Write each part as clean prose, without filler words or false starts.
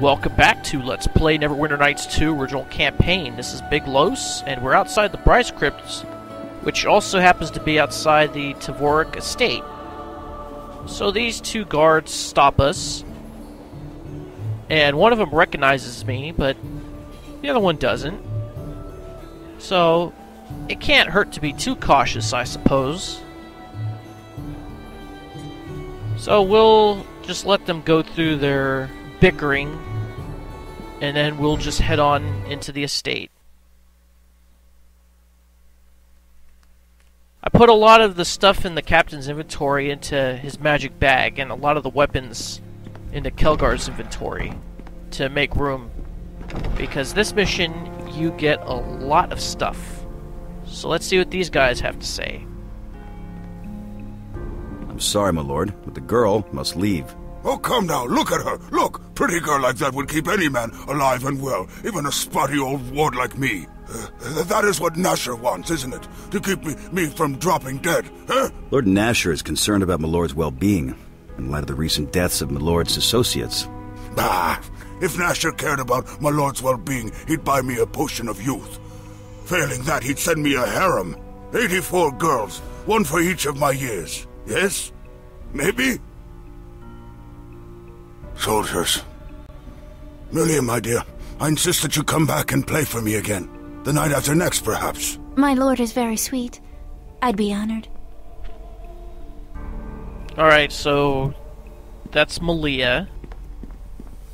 Welcome back to Let's Play Neverwinter Nights 2 Original Campaign. This is Big Los, and we're outside the Bryce Crypt, which also happens to be outside the Tavorick estate. So these two guards stop us, and one of them recognizes me, but the other one doesn't. So it can't hurt to be too cautious, I suppose. So we'll just let them go through their bickering, and then we'll just head on into the estate. I put a lot of the stuff in the captain's inventory into his magic bag, and a lot of the weapons into Kelgar's inventory to make room, because this mission you get a lot of stuff. So let's see what these guys have to say. I'm sorry, my lord, but the girl must leave. Oh, come now, look at her. Look, pretty girl like that would keep any man alive and well, even a spotty old ward like me. That is what Nasher wants, isn't it? To keep me from dropping dead, huh? Lord Nasher is concerned about my lord's well-being, in light of the recent deaths of my lord's associates. Bah! If Nasher cared about my lord's well-being, he'd buy me a potion of youth. Failing that, he'd send me a harem. 84 girls, one for each of my years. Yes? Maybe? Soldiers. Melia, my dear, I insist that you come back and play for me again. The night after next, perhaps. My lord is very sweet. I'd be honored. Alright, so that's Melia.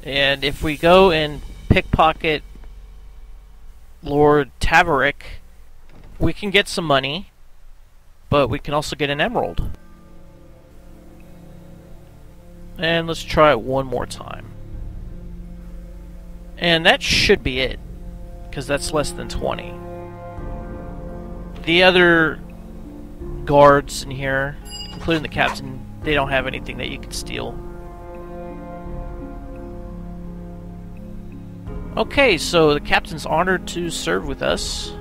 And if we go and pickpocket Lord Tavorick, we can get some money, but we can also get an emerald. And let's try it one more time. And that should be it, because that's less than 20. The other guards in here, including the captain, they don't have anything that you can steal. Okay, so the captain's honored to serve with us.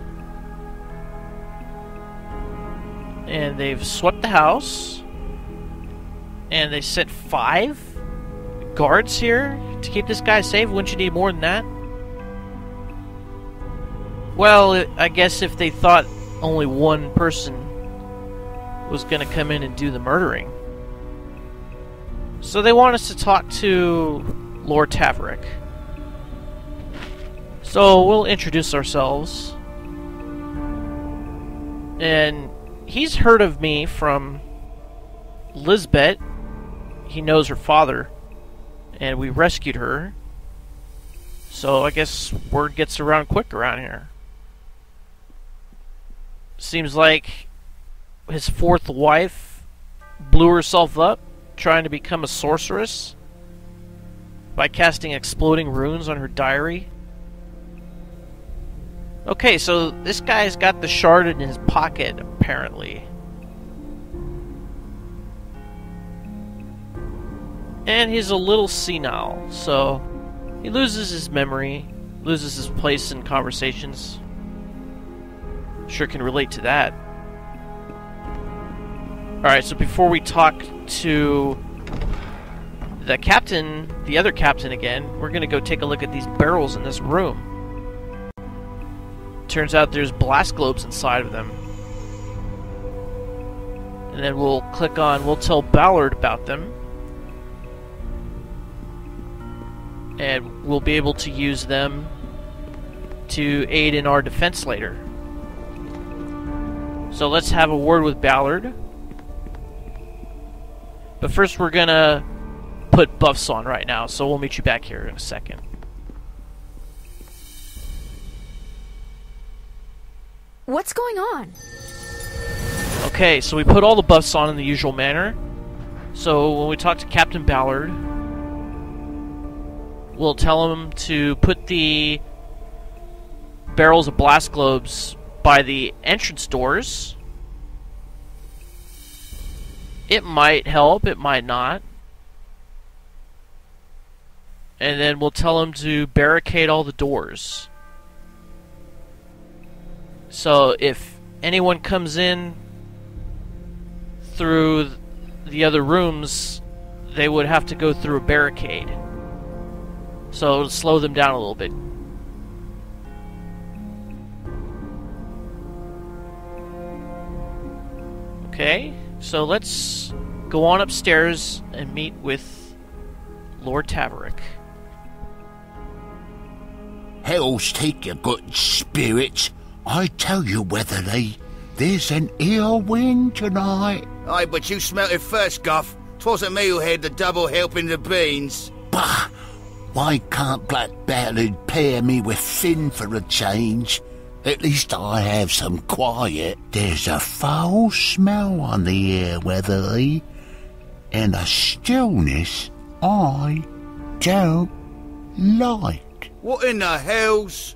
And they've swept the house. And they sent 5 guards here to keep this guy safe. Wouldn't you need more than that? Well, I guess if they thought only one person was going to come in and do the murdering. So they want us to talk to Lord Tavorick. So we'll introduce ourselves. And he's heard of me from Lisbeth. He knows her father, and we rescued her. So I guess word gets around quick around here. Seems like his 4th wife blew herself up trying to become a sorceress by casting exploding runes on her diary. Okay, so this guy's got the shard in his pocket, apparently. And he's a little senile, so he loses his memory, loses his place in conversations. Sure can relate to that. Alright, so before we talk to the captain, the other captain again, we're gonna go take a look at these barrels in this room. Turns out there's blastglobes inside of them. And then we'll tell Ballard about them. And we'll be able to use them to aid in our defense later. So let's have a word with Ballard. But first we're gonna put buffs on right now, so we'll meet you back here in a second. What's going on? Okay, so we put all the buffs on in the usual manner. So when we talk to Captain Ballard, we'll tell him to put the barrels of blast globes by the entrance doors. It might help, it might not. And then we'll tell him to barricade all the doors. So if anyone comes in through the other rooms, they would have to go through a barricade. So it'll slow them down a little bit. Okay, so let's go on upstairs and meet with Lord Tavorick. Hells take your good spirits. I tell you, Weatherly, there's an ill wind tonight. Aye, but you smelt it first, Guff. 'Twasn't me who had the double helping of beans. Bah! Why can't Black Ballard pair me with Finn for a change? At least I have some quiet. There's a foul smell on the air, Weatherly, and a stillness I don't like. What in the hells?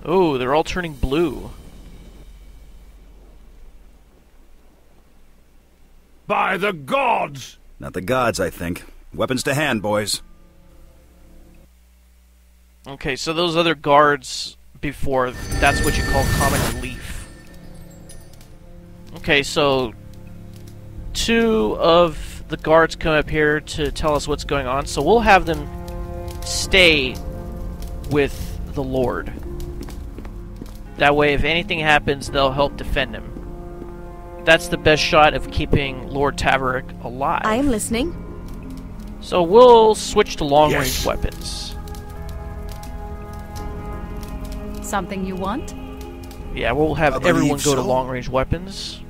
Oh, they're all turning blue. By the gods! Not the gods, I think. Weapons to hand, boys. Okay, so those other guards before, that's what you call comic relief. Okay, so 2 of the guards come up here to tell us what's going on, so we'll have them stay with the Lord. That way, if anything happens, they'll help defend him. That's the best shot of keeping Lord Tavorick alive. I am listening. So we'll switch to long-range weapons. Something you want? Yeah, we'll have I believe everyone go to so. long-range weapons.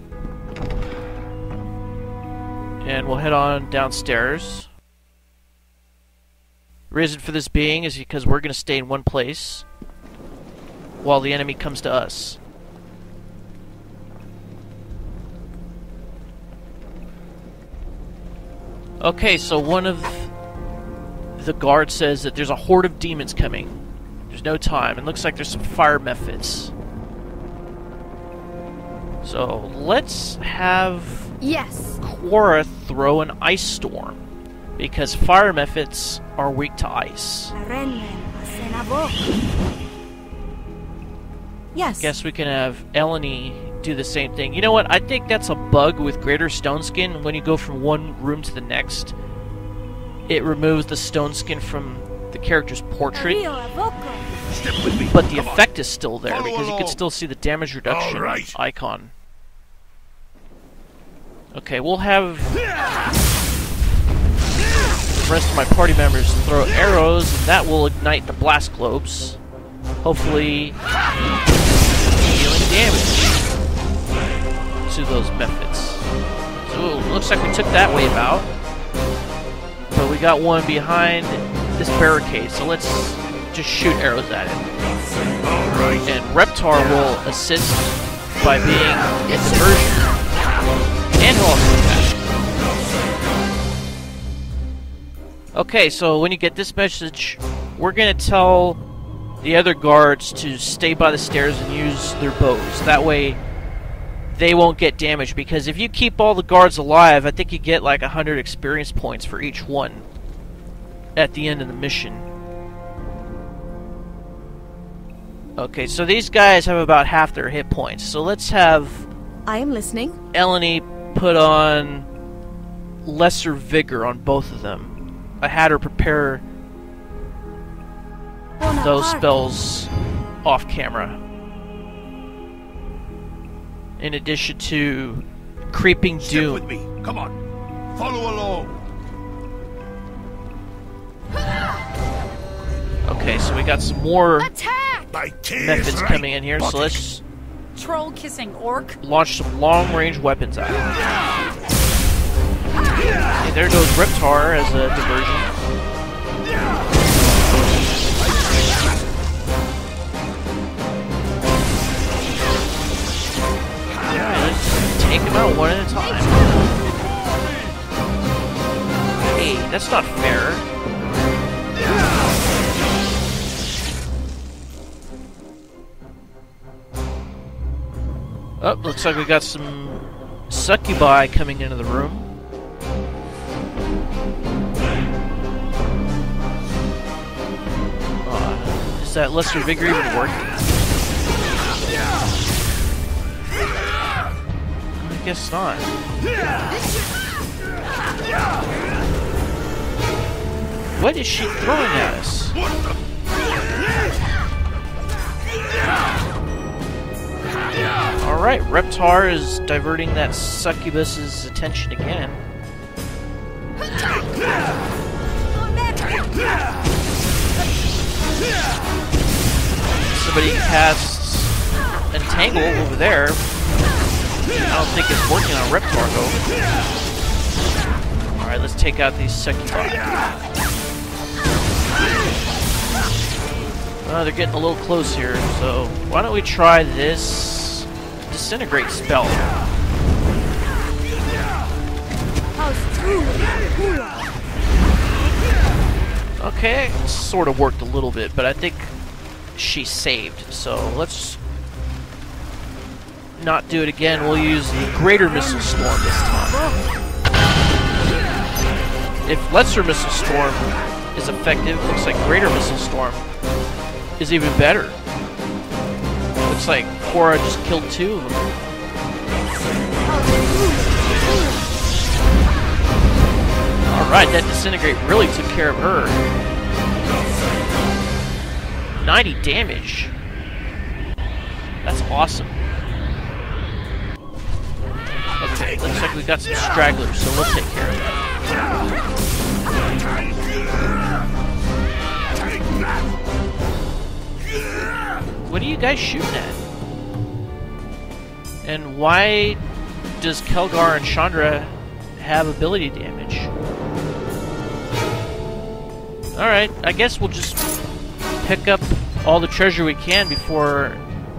And we'll head on downstairs. Reason for this being is because we're going to stay in one place while the enemy comes to us. Okay, so one of the guards says that there's a horde of demons coming. There's no time. It looks like there's some fire mephits. So let's have Quora throw an ice storm, because fire mephits are weak to ice. Yes. Guess we can have Erinyes do the same thing. You know what? I think that's a bug with Greater Stone Skin. When you go from one room to the next, it removes the stone skin from the character's portrait. Step with me. But the Come effect on. is still there, Follow because you can along. still see the damage reduction All right. icon. Okay, we'll have the rest of my party members throw arrows, and that will ignite the blastglobes. Hopefully dealing damage to those mephits. So it looks like we took that wave out. But we got one behind this barricade, so let's just shoot arrows at him. Alright. And Reptar will assist by being in diversion. And he'll also attack. Okay, so when you get this message, we're going to tell the other guards to stay by the stairs and use their bows. That way, they won't get damaged, because if you keep all the guards alive, I think you get like 100 experience points for each one at the end of the mission. Okay, so these guys have about half their hit points, so let's have I am listening. Erinyes put on lesser vigor on both of them. I had her prepare those spells off camera. In addition to Creeping Step Doom. with me. Come on. Follow along. Okay, so we got some more By tears, methods right? coming in here, so let's Troll kissing orc. launch some long-range weapons at him. Okay, there goes Reptar as a diversion. Alright, let's take him out one at a time. Hey, that's not fair. Oh, looks like we got some succubi coming into the room. Is that lesser vigor even working? I guess not. What is she throwing at us? Alright, Reptar is diverting that succubus's attention again. Somebody casts Entangle over there. I don't think it's working on Reptar though. Alright, let's take out these succubi. They're getting a little close here, so why don't we try this disintegrate spell? Okay, sort of worked a little bit, but I think she saved, so let's not do it again. We'll use the Greater Missile Storm this time. If Lesser Missile Storm is effective, looks like Greater Missile Storm is even better. Looks like Cora just killed 2 of them. Alright, that disintegrate really took care of her. 90 damage. That's awesome. Okay, looks like we got some stragglers, so we'll take care of that. What are you guys shooting at? And why does Kelgar and Chandra have ability damage? Alright, I guess we'll just pick up all the treasure we can before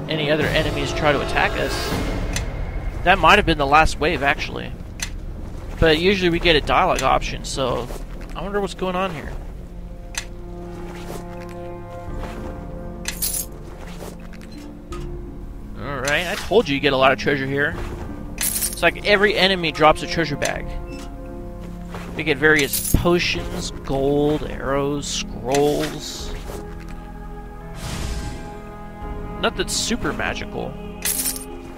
any other enemies try to attack us. That might have been the last wave, actually. But usually we get a dialogue option, so I wonder what's going on here. Alright, I told you get a lot of treasure here. It's like every enemy drops a treasure bag. We get various potions, gold, arrows, scrolls. Nothing super magical.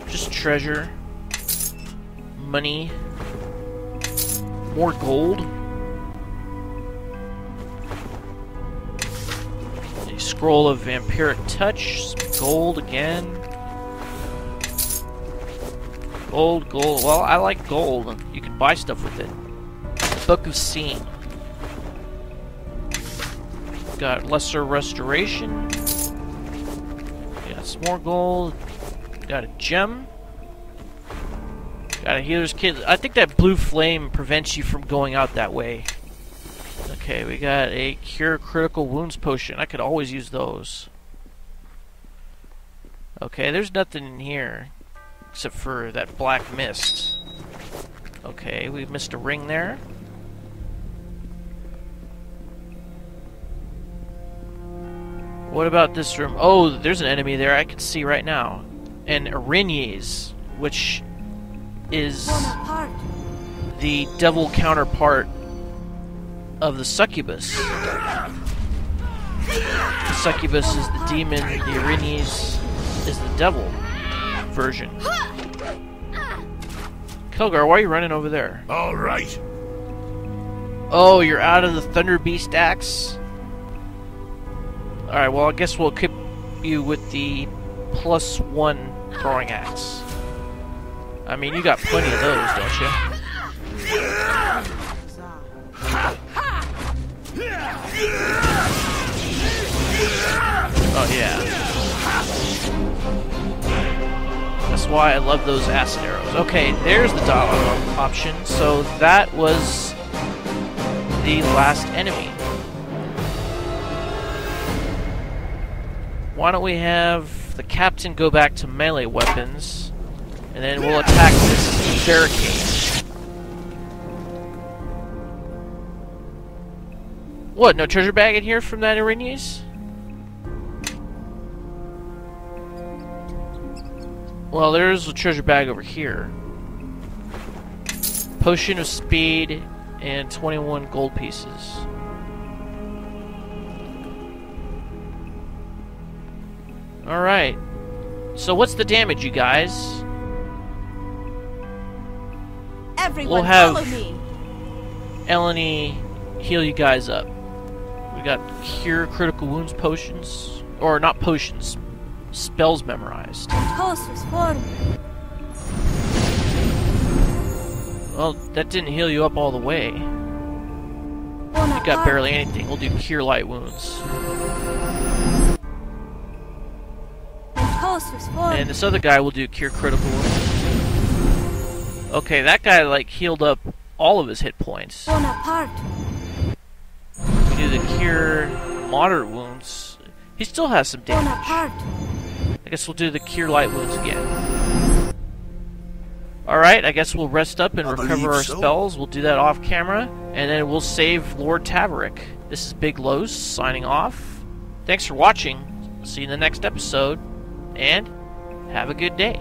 Just treasure. Money. More gold. A scroll of vampiric touch. Some gold again. Gold, gold. Well, I like gold. You can buy stuff with it. Book of Seeing. Got Lesser Restoration. Got some more gold. Got a gem. Got a Healer's Kit. I think that blue flame prevents you from going out that way. Okay, we got a Cure Critical Wounds Potion. I could always use those. Okay, there's nothing in here except for that black mist. Okay, we missed a ring there. What about this room? Oh, there's an enemy there I can see right now. An erinyes, which is the devil counterpart of the succubus. The succubus is the demon, the erinyes is the devil version. Kelgar, why are you running over there? All right. Oh, you're out of the Thunder Beast axe? Alright, well, I guess we'll equip you with the +1 throwing axe. I mean, you got plenty of those, don't you? Oh, yeah. That's why I love those acid arrows. Okay, there's the dialogue option. So that was the last enemy. Why don't we have the captain go back to melee weapons, and then we'll attack this barricade. What, no treasure bag in here from that erinyes? Well, there's a treasure bag over here. Potion of speed and 21 gold pieces. Alright. So what's the damage, you guys? Everyone We'll have follow me. Eleni heal you guys up. We got cure critical wounds potions. Or not potions. Spells memorized. Well, that didn't heal you up all the way. You got barely anything. We'll do cure light wounds. And this other guy will do cure critical wounds. Okay, that guy like healed up all of his hit points. We do the cure moderate wounds. He still has some damage. I guess we'll do the cure light wounds again. Alright, I guess we'll rest up and recover our spells. We'll do that off camera. And then we'll save Lord Tavorick. This is Big Los signing off. Thanks for watching. See you in the next episode. And have a good day.